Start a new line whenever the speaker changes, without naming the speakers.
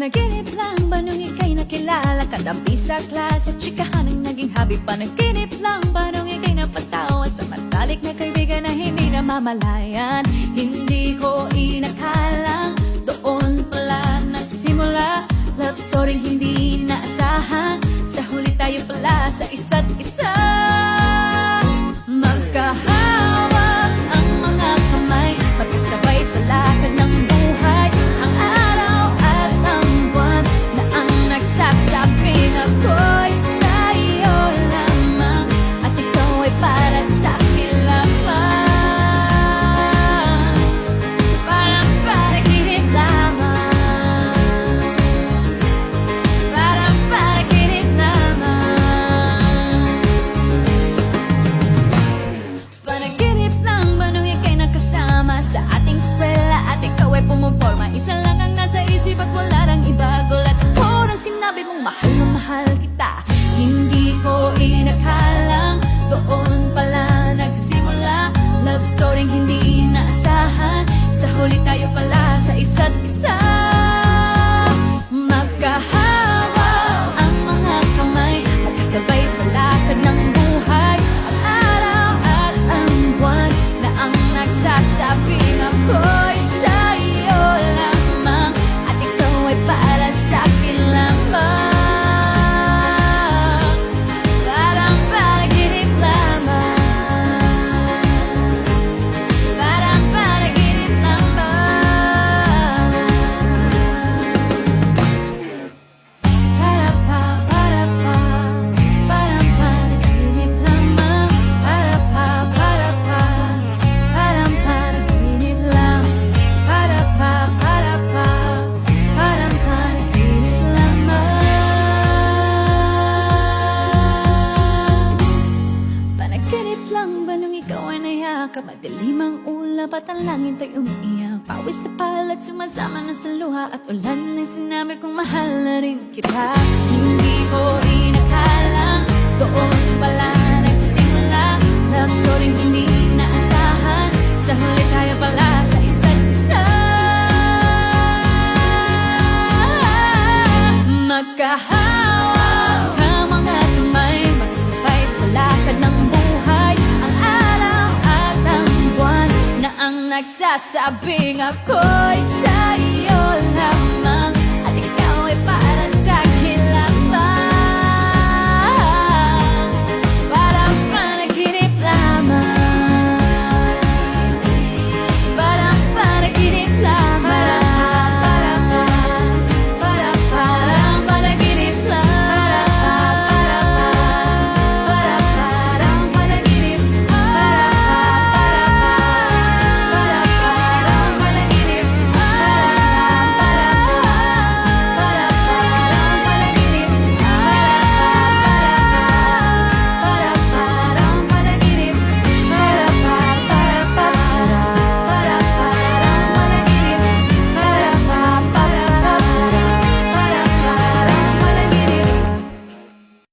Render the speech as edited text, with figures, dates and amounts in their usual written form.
Panaginip lang ba nung ika'y nakilala? Katabi sa klase, tsikahan ang naging hobby. Panaginip lang ba nung ika'y napatawa sa matalik na kaibigan na hindi namamalayan? Hindi ko inakalang doon pala nagsimula. Love story hindi naasahan, sa huli tayo pala sa isa't isa. Magkahawak ang mga kamay, magkasabay sa lakad ng buhay. Ang araw at ang buwan na ang nagsasabing ako'y sa'yo lamang, at ikaw ay para sa'kin lamang. Parang panaginip lamang, parang panaginip lamang. Panaginip lang ba nung ika'y nakasama sa ating eskwela at ikaw ay pumuporma? Isa lang ang nasa isip at wala nang iba. Gulat ako nang sinabi mong mahal na mahal kita. Hindi ko inakalang doon pala nagsimula. Love story hindi inaasahan, sa huli tayo pala sa isa't isa. Magkahawak ang mga kamay, magkasabay sa lakad ng buhay. Ang araw at ang buwan na ang nagsasabing ako'y sa'yo lamang, at ikaw ay para sa'kin lamang. Parang panaginip lamang, parang panaginip lamang. Para pa, parang panaginip lamang. Para pa, parang panaginip lang. Para pa, parang panaginip lamang. Panaginip lang ba nung ikaw ay nayakap? Madilim ang ulap at ang langit ay umiiyak. Pawis na palat, sumasama na sa luha, at ulan na sinabi kong mahal na rin kita. Hindi ko inakalang doon pala nagsimula. Love story hindi naasahan, sa huli tayo pala sa isa't isa. Magkahawak ang mga kamay, magkasabay sa lakad ng buhay. Ang araw at ang buwan na ang nagsasabing ako'y